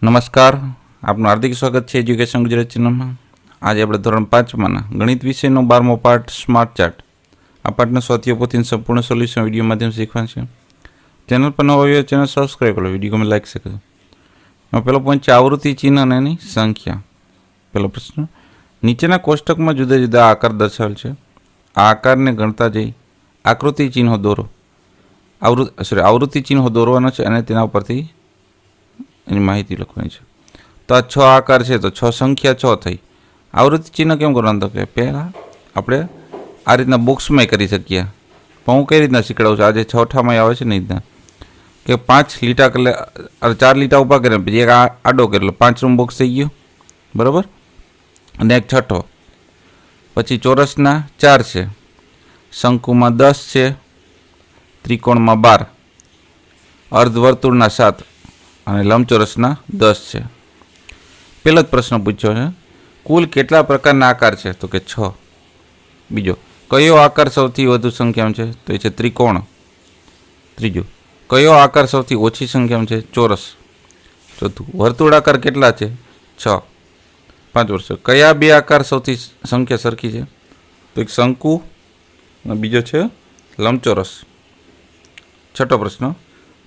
નમસ્કાર, આપનું હાર્દિક સ્વાગત છે એજ્યુકેશન ગુજરાત ચેનલમાં. આજે આપણે ધોરણ 5માના ગણિત વિષયનો 12મો પાઠ સ્માર્ટ ચાર્ટ. આ પાઠના સ્વાધ્યાય પોથીનું સંપૂર્ણ સોલ્યુશન વિડીયો માધ્યમ શીખવાનું છે. ચેનલ પર નવો આવ્યો ચેનલ સબસ્ક્રાઈબ કરો, વિડીયો ગમે લાઈક શકો. એમાં પહેલો પોઈન્ટ છે આવૃત્તિ ચિહ્ન અને એની સંખ્યા. પહેલો પ્રશ્ન, નીચેના કોષ્ટકમાં જુદા જુદા આકાર દર્શાવેલ છે. આ આકારને ગણતા જઈ આકૃતિ ચિહ્નો દોરો. આવૃત્તિ ચિહ્નો દોરવાનો છે અને તેના ઉપરથી એની માહિતી લખવાની છે. તો આ 6 આકાર છે, તો 6 સંખ્યા 6 થઈ. આવૃત્તિ ચિહ્ન કેમ કરવાનું? તો કે પહેલાં આપણે આ રીતના બોક્સમાં કરી શકીએ. પણ હું કઈ રીતના શીખડાવું છું, આજે 6ઠામાં આવે છે ને રીતના કે 5 લીટા એટલે 4 લીટા ઊભા કરે, પછી એક આડો કરે એટલે 5નું બોક્સ થઈ ગયું, બરાબર. અને એક છઠ્ઠો, પછી ચોરસના 4 છે, શંકુમાં 10 છે, ત્રિકોણમાં 12, અર્ધવર્તુળના 7 અને લંબચોરસના 10 છે. પહેલો જ પ્રશ્ન પૂછ્યો છે, કુલ કેટલા પ્રકારના આકાર છે? તો કે 6. બીજો, કયો આકાર સૌથી વધુ સંખ્યામાં છે? તો એ છે ત્રિકોણ. ત્રીજું, કયો આકાર સૌથી ઓછી સંખ્યામાં છે? ચોરસ. ચોથું, વર્તુળાકાર કેટલા છે? 6. 5 વર્ષ, કયા બે આકાર સૌથી સંખ્યા સરખી છે? તો એક શંકુ અને બીજો છે લંબચોરસ. છઠ્ઠો પ્રશ્ન,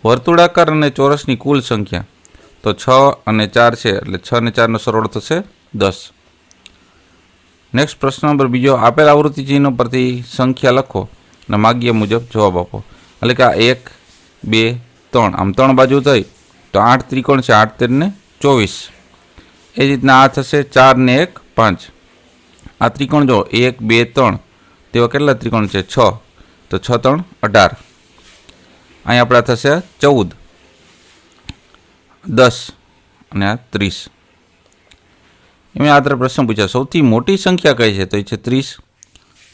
વર્તુળાકાર અને ચોરસની કુલ સંખ્યા? તો 6 અને 4 છે, એટલે 6 અને 4નો સરવાળો થશે 10. નેક્સ્ટ પ્રશ્ન નંબર બીજો, આપેલ આવૃત્તિ ચિહ્નો પરથી સંખ્યા લખો અને માગ્યા મુજબ જવાબ આપો. એટલે કે આ 1, 2, 3 આમ 3 બાજુ થઈ તો 8 ત્રિકોણ છે, 8 13 ને 24. એ રીતના આ થશે 4 ને 1 5. આ ત્રિકોણ જો 1, 2, 3 તેવા કેટલા ત્રિકોણ છે? 6. તો 6 3 18. અહીં આપણા થશે 14, 10 અને આ 30. એમાં આ પ્રશ્ન પૂછ્યા, સૌથી મોટી સંખ્યા કઈ છે? તો એ છે 30.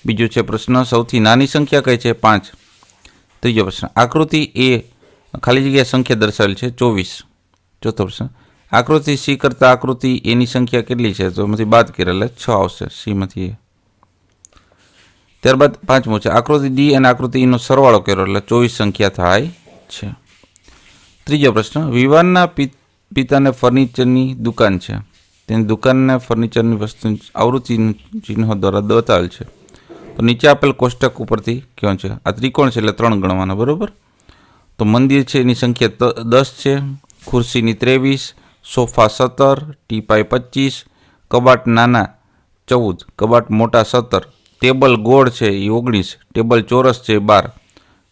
બીજો છે પ્રશ્ન, સૌથી નાની સંખ્યા કઈ છે? 5. ત્રીજો પ્રશ્ન, આકૃતિ એ ખાલી જગ્યા સંખ્યા દર્શાવેલ છે 24. ચોથો પ્રશ્ન, આકૃતિ સી કરતાં આકૃતિ એની સંખ્યા કેટલી છે? તો એમાંથી બાદ કરે એટલે 6 આવશે, સીમાંથી એ. ત્યારબાદ 5મો છે, આકૃતિ ડી અને આકૃતિ ઈનો સરવાળો કર્યો એટલે 24 સંખ્યા થાય છે. ત્રીજો પ્રશ્ન, વિવાનના પિતાને ફર્નિચરની દુકાન છે, તેની દુકાનને ફર્નિચરની વસ્તુ આવૃત્તિ ચિહ્નો દ્વારા બતાવેલ છે. તો નીચે આપેલ કોષ્ટક ઉપરથી ક્યાં છે? આ ત્રિકોણ છે એટલે 3 ગણવાના, બરાબર. તો મંદિર છે એની સંખ્યા 10 છે, ખુરશીની 23, સોફા 17, ટીપાઈ 25, કબાટ નાના 14, કબાટ મોટા 17, ટેબલ ગોળ છે એ 19, ટેબલ ચોરસ છે 12,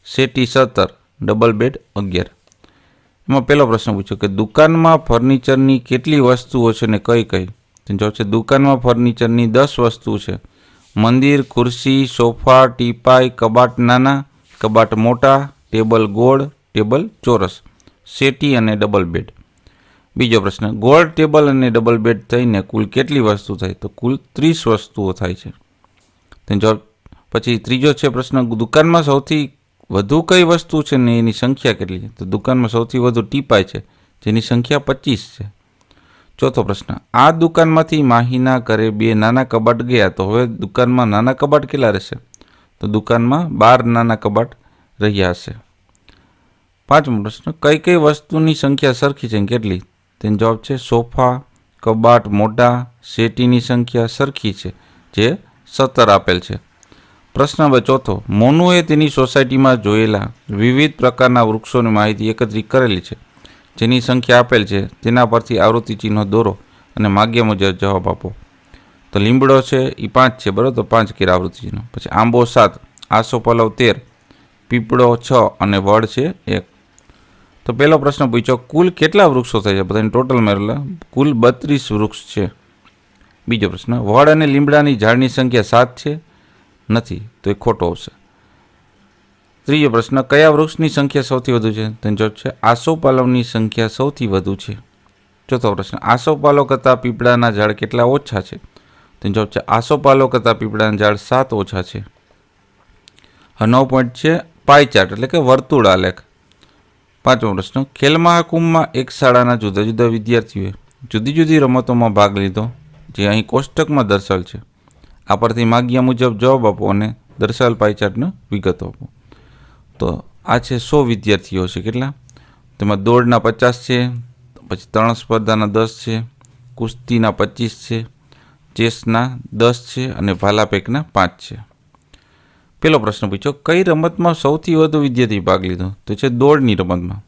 સેટી 17, ડબલ બેડ 11. એમાં પહેલો પ્રશ્ન પૂછ્યો કે દુકાનમાં ફર્નિચરની કેટલી વસ્તુઓ છે ને કઈ કઈ? તો જવાબ છે દુકાનમાં ફર્નિચરની 10 વસ્તુ છે. મંદિર, ખુરશી, સોફા, ટીપાઈ, કબાટ નાના, કબાટ મોટા, ટેબલ ગોળ, ટેબલ ચોરસ, સેટી અને ડબલ બેડ. બીજો પ્રશ્ન, ગોળ ટેબલ અને ડબલ બેડ થઈને કુલ કેટલી વસ્તુ થાય? તો કુલ 30 વસ્તુઓ થાય છે. જવાબ પછી ત્રીજો છે પ્રશ્ન, દુકાનમાં સૌથી વધુ કઈ વસ્તુ છે ને એની સંખ્યા કેટલી છે? તો દુકાનમાં સૌથી વધુ ટીપાઈ છે, જેની સંખ્યા 25 છે. ચોથો પ્રશ્ન, આ દુકાનમાંથી માહીના ઘરે 2 નાના કબાટ ગયા, તો હવે દુકાનમાં નાના કબાટ કેટલા રહેશે? તો દુકાનમાં 12 નાના કબાટ રહ્યા હશે. 5મો પ્રશ્ન, કઈ કઈ વસ્તુની સંખ્યા સરખી છે કેટલી? તેનો જવાબ છે સોફા, કબાટ મોટા, સેટીની સંખ્યા સરખી છે, જે 17 આપેલ છે. પ્રશ્ન નંબર ચોથો, મોનુએ તેની સોસાયટીમાં જોયેલા વિવિધ પ્રકારના વૃક્ષોની માહિતી એકત્રિત કરેલી છે, જેની સંખ્યા આપેલ છે, તેના પરથી આવૃત્તિ ચિહ્નો દોરો અને માગ્યા મુજબ જવાબ આપો. તો લીમડો છે એ 5 છે, બરાબર, તો 5 કેરા આવૃત્તિ ચિહ્નો. પછી આંબો 7, આસોપાલવ 13, પીપળો 6 અને વડ છે 1. તો પહેલો પ્રશ્ન પૂછ્યો, કુલ કેટલા વૃક્ષો થાય છે? બધાને ટોટલ મેળવેલા કુલ 32 વૃક્ષ છે. બીજો પ્રશ્ન, વડ અને લીમડાની ઝાડની સંખ્યા 7 છે? નથી, તો એ ખોટો આવશે. ત્રીજો પ્રશ્ન, કયા વૃક્ષની સંખ્યા સૌથી વધુ છે? તેનો જવાબ છે આસોપાલવની સંખ્યા સૌથી વધુ છે. ચોથો પ્રશ્ન, આસોપાલવ કરતાં પીપળાના ઝાડ કેટલા ઓછા છે? તેનો જવાબ છે આસોપાલવ કરતાં પીપળાના ઝાડ 7 ઓછા છે. 9 પોઈન્ટ છે પાઈ ચાર્ટ એટલે કે વર્તુળ આલેખ. 5મો પ્રશ્ન, ખેલ મહાકુંભમાં એક શાળાના જુદા જુદા વિદ્યાર્થીઓએ જુદી જુદી રમતોમાં ભાગ લીધો, જે અહીં કોષ્ટકમાં દર્શાવેલ છે. આ પરથી માગ્યા મુજબ જવાબ આપો અને દર્શાવેલ પાઈ ચાર્ટનો વિગતો આપો. તો આ છે 100 વિદ્યાર્થીઓ છે. કેટલા? તેમાં દોડના 50 છે, પછી તરણ સ્પર્ધાના 10 છે, કુસ્તીના 25 છે, ચેસના 10 છે અને ભાલાફેંકના 5 છે. પેલો પ્રશ્ન પૂછ્યો, કઈ રમતમાં સૌથી વધુ વિદ્યાર્થી ભાગ લીધો? તો છે દોડની રમતમાં.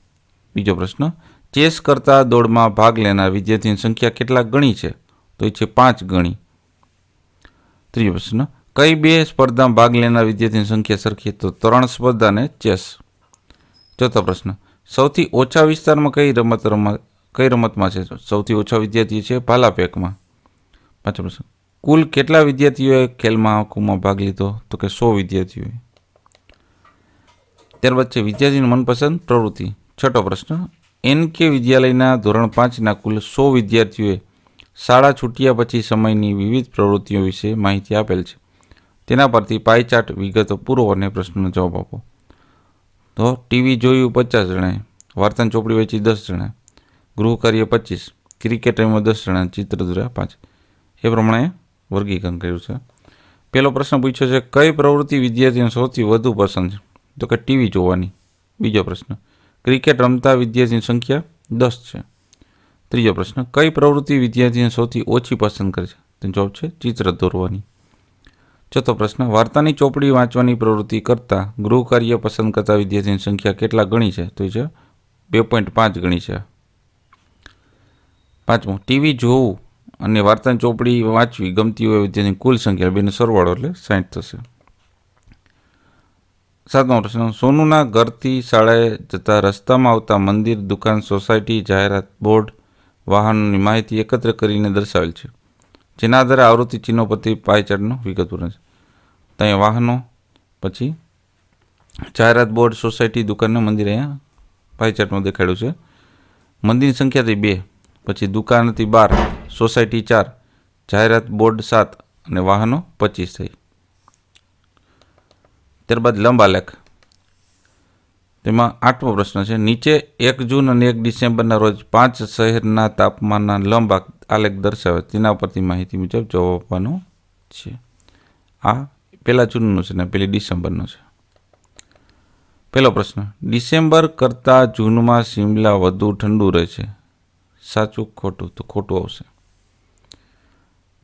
બીજો પ્રશ્ન, ચેસ કરતા દોડમાં ભાગ લેનાર વિદ્યાર્થીની સંખ્યા કેટલા ગણી છે? તો એ છે 5 ગણી. ત્રીજો પ્રશ્ન, કઈ 2 સ્પર્ધામાં ભાગ લેનાર વિદ્યાર્થીની સંખ્યા સરખી? તો તરણ સ્પર્ધા અને ચેસ. ચોથો પ્રશ્ન, સૌથી ઓછા વિસ્તારમાં કઈ રમતમાં છે? સૌથી ઓછા વિદ્યાર્થી છે ભાલાફેંકમાં. પાંચમો પ્રશ્ન, કુલ કેટલા વિદ્યાર્થીઓએ ખેલ મહાકુંભમાં ભાગ લીધો? તો કે 100 વિદ્યાર્થીઓએ. ત્યારબાદ છે વિદ્યાર્થીની મનપસંદ પ્રવૃત્તિ. છઠ્ઠો પ્રશ્ન, NK વિદ્યાલયના ધોરણ 5ના કુલ 100 વિદ્યાર્થીઓએ શાળા છૂટ્યા પછી સમયની વિવિધ પ્રવૃત્તિઓ વિશે માહિતી આપેલ છે. તેના પરથી પાઈ ચાર્ટ વિગતો પૂરો અને પ્રશ્નનો જવાબ આપો. તો ટીવી જોયું 50 જણાએ, વાર્તાની ચોપડી વાંચી 10 જણાએ, ગૃહ કાર્ય 25, ક્રિકેટ રમ્યો 10 જણા, ચિત્ર દોર્યા 5. એ પ્રમાણે વર્ગીકરણ કર્યું છે. પહેલો પ્રશ્ન પૂછ્યો છે, કઈ પ્રવૃત્તિ વિદ્યાર્થીઓને સૌથી વધુ પસંદ છે? તો કે ટીવી જોવાની. બીજો પ્રશ્ન, ક્રિકેટ રમતા વિદ્યાર્થીની સંખ્યા 10 છે. ત્રીજો પ્રશ્ન, કઈ પ્રવૃત્તિ વિદ્યાર્થીને સૌથી ઓછી પસંદ કરે છે? તો જવાબ છે ચિત્ર દોરવાની. ચોથો પ્રશ્ન, વાર્તાની ચોપડી વાંચવાની પ્રવૃત્તિ કરતા ગૃહ કાર્ય પસંદ કરતા વિદ્યાર્થીની સંખ્યા કેટલા ગણી છે? તો એ છે 2.5 ગણી છે. પાંચમું, ટીવી જોવું અને વાર્તાની ચોપડી વાંચવી ગમતી હોય વિદ્યાર્થીની કુલ સંખ્યા બેનો સરવાળો એટલે 60 થશે. સાતમો પ્રશ્ન, સોનુના ઘરથી શાળાએ જતા રસ્તામાં આવતા મંદિર, દુકાન, સોસાયટી, જાહેરાત, બોર્ડ, વાહનોની માહિતી એકત્ર કરીને દર્શાવેલ છે. જેના આધારે આવૃત્તિ ચિહ્નો પરથી પાઈ ચાર્ટનો વિગત પૂર્ણ છે. તો અહીંયા વાહનો, પછી જાહેરાત, બોર્ડ, સોસાયટી, દુકાનનું મંદિર અહીંયા પાઈ ચાર્ટમાં દેખાડ્યું છે. મંદિરની સંખ્યા થઈ 2, પછી દુકાન હતી 12, સોસાયટી 4, જાહેરાત બોર્ડ 7 અને વાહનો 25 થઈ. ત્યારબાદ લંબાલેખ. તેમાં 8મો પ્રશ્ન છે, નીચે 1 જૂન અને 1 ડિસેમ્બરના રોજ 5 શહેરના તાપમાનના લંબ આલેખ દર્શાવે તેના પરથી માહિતી મુજબ જવાબ આપવાનો છે. આ 1 જૂનનો છે ને 1 ડિસેમ્બરનો છે. પહેલો પ્રશ્ન, ડિસેમ્બર કરતાં જૂનમાં શિમલા વધુ ઠંડુ રહે છે. સાચું ખોટું? તો ખોટું આવશે.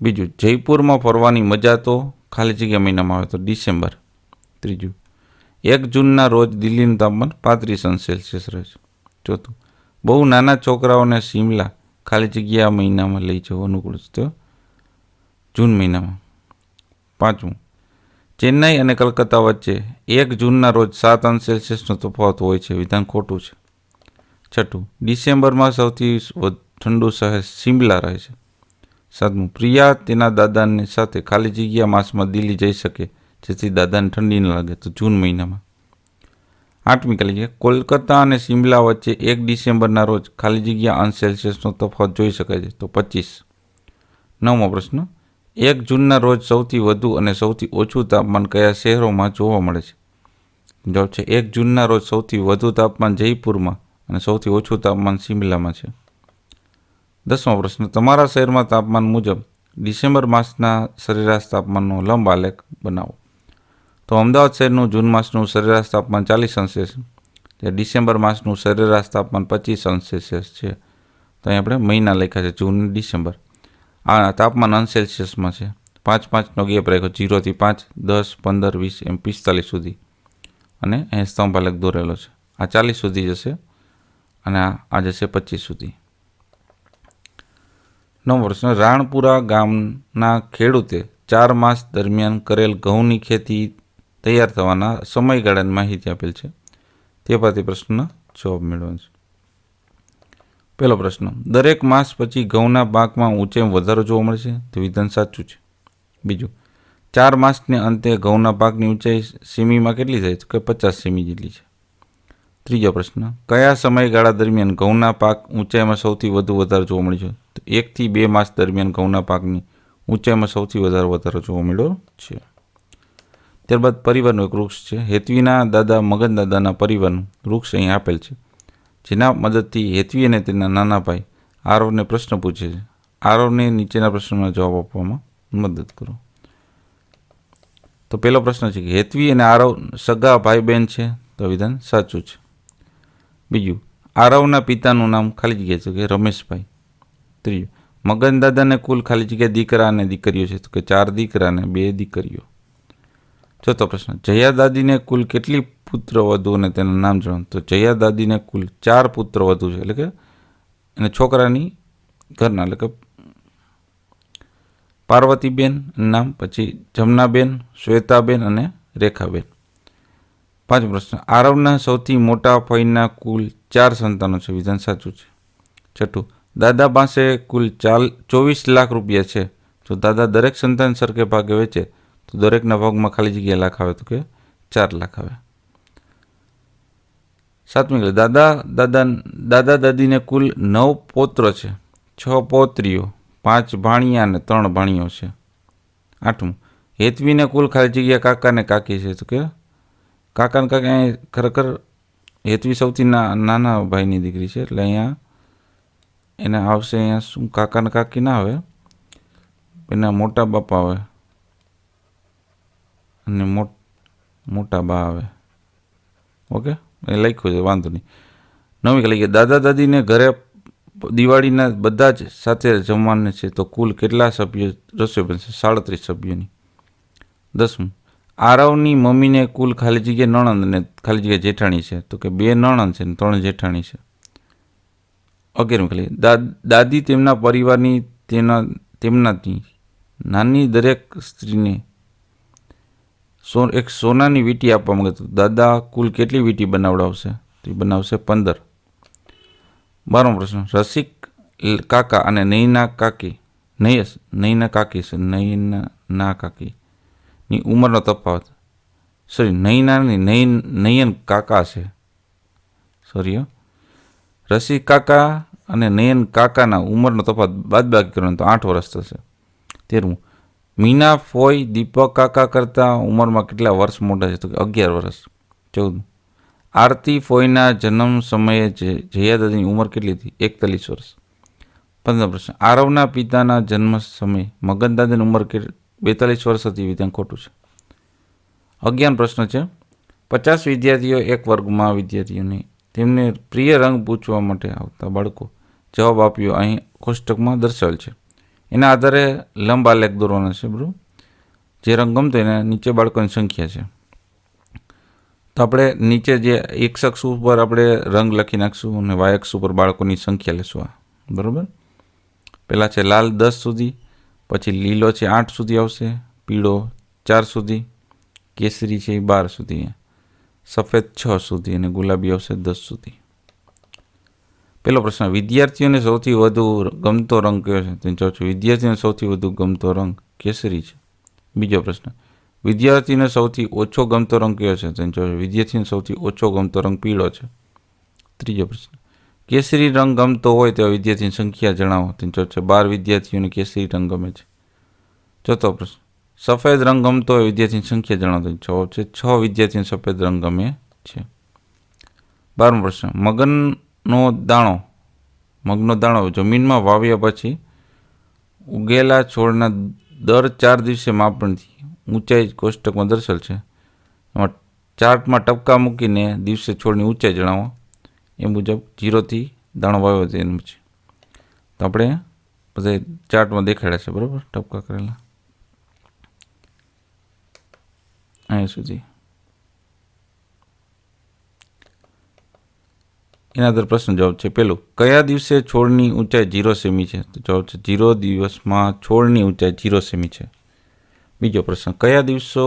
બીજું, જયપુરમાં ફરવાની મજા તો ખાલી જગ્યા મહિનામાં આવે તો ડિસેમ્બર. ત્રીજું, 1 જૂનના રોજ દિલ્હીનું તાપમાન 35°C રહે છે. ચોથું, બહુ નાના છોકરાઓને શિમલા ખાલી જગ્યા મહિનામાં લઈ જવું અનુકૂળ છે તો જૂન મહિનામાં. પાંચમું, ચેન્નઈ અને કલકત્તા વચ્ચે 1 જૂનના રોજ 7°C તફાવત હોય છે. વિધાન ખોટું છે. છઠ્ઠું, ડિસેમ્બરમાં સૌથી ઠંડુ શહેર શિમલા રહે છે. સાતમું, પ્રિયા તેના દાદાની સાથે ખાલી જગ્યા માસમાં દિલ્હી જઈ શકે જેથી દાદાને ઠંડી ન લાગે તો જૂન મહિનામાં. 8મી ખાલી જગ્યા, કોલકાતા અને શિમલા વચ્ચે 1 ડિસેમ્બરના રોજ ખાલી જગ્યા °C તફાવત જોઈ શકાય છે તો 25. 9મો પ્રશ્ન, 1 જૂનના રોજ સૌથી વધુ અને સૌથી ઓછું તાપમાન કયા શહેરોમાં જોવા મળે છે? જવાબ છે 1 જૂનના રોજ સૌથી વધુ તાપમાન જયપુરમાં અને સૌથી ઓછું તાપમાન શિમલામાં છે. 10મો પ્રશ્ન, તમારા શહેરમાં તાપમાન મુજબ ડિસેમ્બર માસના સરેરાશ તાપમાનનો લંબ આલેખ બનાવો. તો અમદાવાદ શહેરનું જૂન માસનું સરેરાશ તાપમાન 40°C છે, જ્યારે ડિસેમ્બર માસનું સરેરાશ તાપમાન 25°C છે. તો અહીં આપણે મહિના લખ્યા છે, જૂન ડિસેમ્બર. આ તાપમાન અંશ છે. 5-5નો ગેપ રાખ્યો, 0 થી 5, 10, 15, 20 એમ 45 સુધી. અને અહીં સ્તંભ આલેખ દોરેલો છે. આ 40 સુધી જશે અને આ જશે 25 સુધી. 9મો પ્રશ્ન, રાણપુરા ગામના ખેડૂતે 4 માસ દરમિયાન કરેલ ઘઉંની ખેતી તૈયાર થવાના સમયગાળાની માહિતી આપેલ છે. તે પરથી પ્રશ્નનો જવાબ મેળવવાનો છે. પહેલો પ્રશ્ન, દરેક માસ પછી ઘઉંના પાકમાં ઊંચાઈમાં વધારો જોવા મળે છે. તો વિધાન સાચું છે. બીજું, 4 માસને અંતે ઘઉંના પાકની ઊંચાઈ સેમીમાં કેટલી થાય? તો કે 50 સેમી જેટલી છે. ત્રીજો પ્રશ્ન, કયા સમયગાળા દરમિયાન ઘઉંના પાક ઊંચાઈમાં સૌથી વધુ વધારો જોવા મળ્યો છે? તો 1 થી 2 માસ દરમિયાન ઘઉંના પાકની ઊંચાઈમાં સૌથી વધારો જોવા મળ્યો છે. ત્યારબાદ પરિવારનું એક વૃક્ષ છે. હેતવીના દાદા મગન દાદાના પરિવારનું વૃક્ષ અહીં આપેલ છે, જેના મદદથી હેતવી અને તેના નાના ભાઈ આરવને પ્રશ્ન પૂછે છે. આરવને નીચેના પ્રશ્નોના જવાબ આપવામાં મદદ કરો. તો પહેલો પ્રશ્ન છે કે હેતવી અને આરવ સગા ભાઈ બહેન છે. તો વિધાન સાચું છે. બીજું, આરવના પિતાનું નામ ખાલી જગ્યા છે કે રમેશભાઈ. ત્રીજું, મગન દાદાને કુલ ખાલી જગ્યા દીકરા અને દીકરીઓ છે તો કે 4 દીકરા અને 2 દીકરીઓ. ચોથો પ્રશ્ન, જયા દાદીને કુલ કેટલી પુત્ર વધુ અને તેના નામ જણાવો. તો જયા દાદીને કુલ 4 પુત્ર વધુ છે, એટલે કે એને છોકરાની ઘરના, એટલે કે પાર્વતીબેન નામ, પછી જમનાબેન, શ્વેતાબેન અને રેખાબેન. પાંચમો પ્રશ્ન, આરવના સૌથી મોટા ફઈના કુલ 4 સંતાનો છે, વિધાન સાચું છે. છઠ્ઠું, દાદા પાસે કુલ 24 લાખ રૂપિયા છે. જો દાદા દરેક સંતાન સરખે ભાગે વેચે તો દરેકના ભાગમાં ખાલી જગ્યા લાખ આવે તો કે 4 લાખ આવે. સાતમી, દાદા દાદીને કુલ 9 પૌત્ર છે, 6 પૌત્રીઓ, 5 ભાણિયા અને 3 ભાણીઓ છે. આઠમું, હેતવીને કુલ ખાલી જગ્યા કાકા ને કાકી છે તો કે કાકા ને કાકી. અહીંયા ખરેખર હેતવી સૌથી નાના ભાઈની દીકરી છે, એટલે અહીંયા એને આવશે, અહીંયા શું કાકા ને કાકી ના આવે, એના મોટા બાપા આવે અને મોટા બા આવે. ઓકે, એ લખ્યું છે, વાંધો નહીં. નવી ખાલી ગયા, દાદા દાદીને ઘરે દિવાળીના બધા જ સાથે જમવાને છે તો કુલ કેટલા સભ્યો રસોઈ બનશે? 37 સભ્યોની. 10મું, આરવની મમ્મીને કુલ ખાલી જગ્યા નણંદ અને ખાલી જગ્યા જેઠાણી છે તો કે 2 નણંદ છે ને 3 જેઠાણી છે. 11મું, ખાલી દાદી તેમના પરિવારની તેમનાથી નાની દરેક સ્ત્રીને એક સોનાની વીંટી આપવા માંગે તો દાદા કુલ કેટલી વીંટી બનાવડાવશે? તો એ બનાવશે 15. 12મો પ્રશ્ન, રસિક કાકા અને નયના કાકી ની ઉંમરનો તફાવત. નયન કાકા છે, રસિક કાકા અને નયન કાકાના ઉંમરનો તફાવત બાદબાકી કરવાનો તો 8 વર્ષ થશે. 13મું, મીના ફોઈ દીપક કાકા કરતાં ઉંમરમાં કેટલા વર્ષ મોટા છે તો કે 11 વર્ષ. 14મું, આરતી ફોઈના જન્મ સમયે જયા દાદીની ઉંમર કેટલી હતી? 41 વર્ષ. 15મો પ્રશ્ન, આરવના પિતાના જન્મ સમયે મગન દાદાની ઉંમર 42 વર્ષ હતી, વિધાન ખોટું છે. 11 પ્રશ્ન છે, 50 વિદ્યાર્થીઓ એક વર્ગમાં વિદ્યાર્થીઓને તેમને પ્રિય રંગ પૂછવા માટે આવતા બાળકો જવાબ આપ્યો અહીં કોષ્ટકમાં દર્શાવેલ છે. એના આધારે લંબ આલેખ દોરવાના છે, બરાબર. જે રંગ ગમતો એના નીચે બાળકોની સંખ્યા છે. તો આપણે નીચે જે x અક્ષ ઉપર આપણે રંગ લખી નાખશું અને y અક્ષ ઉપર બાળકોની સંખ્યા લેશું, બરાબર. પહેલાં છે લાલ 10 સુધી, પછી લીલો છે 8 સુધી આવશે, પીળો 4 સુધી, કેસરી છે 12 સુધી, સફેદ 6 સુધી અને ગુલાબી આવશે 10 સુધી. પહેલો પ્રશ્ન, વિદ્યાર્થીઓને સૌથી વધુ ગમતો રંગ કયો છે? તો જવાબ છે વિદ્યાર્થીઓને સૌથી વધુ ગમતો રંગ કેસરી છે. બીજો પ્રશ્ન, વિદ્યાર્થીને સૌથી ઓછો ગમતો રંગ કયો છે? તો જવાબ વિદ્યાર્થીને સૌથી ઓછો ગમતો રંગ પીળો છે. ત્રીજો પ્રશ્ન, કેસરી રંગ ગમતો હોય તેવા વિદ્યાર્થીની સંખ્યા જણાવો. તો જવાબ છે 12 વિદ્યાર્થીઓને કેસરી રંગ ગમે છે. ચોથો પ્રશ્ન, સફેદ રંગ ગમતો હોય વિદ્યાર્થીની સંખ્યા જણાવો. તો જવાબ છે 6 વિદ્યાર્થીને સફેદ રંગ ગમે છે. 12મો પ્રશ્ન, મગનો દાણો જમીનમાં વાવ્યા પછી ઉગેલા છોડના દર 4 દિવસે માપણથી ઊંચાઈ કોષ્ટકમાં દર્શાવેલ છે. એમાં ચાર્ટમાં ટપકા મૂકીને દિવસે છોડની ઊંચાઈ જણાવો. એ મુજબ 0થી દાણો વાવ્યો હતો એનું છે. તો આપણે બધા ચાર્ટમાં દેખાડ્યા છે, બરાબર, ટપકા કરેલા અહીંયા સુધી. એના આધારે પ્રશ્ન જવાબ છે. પહેલું, કયા દિવસે છોડની ઊંચાઈ 0 સેમી છે? તો જવાબ છે 0 દિવસમાં છોડની ઊંચાઈ 0 સેમી છે. બીજો પ્રશ્ન, કયા દિવસો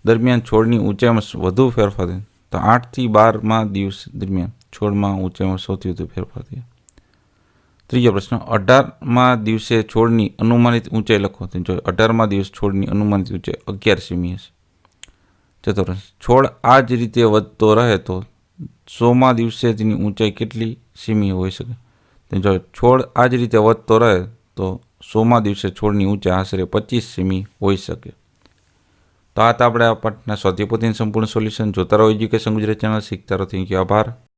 દરમિયાન છોડની ઊંચાઈમાં વધુ ફેરફાર થાય? તો 8થી 12મા દિવસ દરમિયાન છોડમાં ઊંચાઈમાં સૌથી વધુ ફેરફાર થાય. ત્રીજો પ્રશ્ન, 18મા દિવસે છોડની અનુમાનિત ઊંચાઈ લખો. તો 18મા દિવસ છોડની અનુમાનિત ઊંચાઈ 11 સેમી હશે. ચોથો પ્રશ્ન, છોડ આ જ રીતે વધતો રહે તો 100મા દિવસે તેની ઊંચાઈ કેટલી સેમી હોઈ શકે? તો જો છોડ આ જ રીતે વધતો રહે તો 100મા દિવસે છોડની ઊંચાઈ આશરે 25 સેમી હોઈ શકે. તો આ તો આપણે આ પાઠના સ્વાધ્યાય પોથીનું સંપૂર્ણ સોલ્યુશન. જોતા રહો એજ્યુકેશન ગુજરાતી ચેનલ, શીખતા રહો. થેન્ક યુ, આભાર.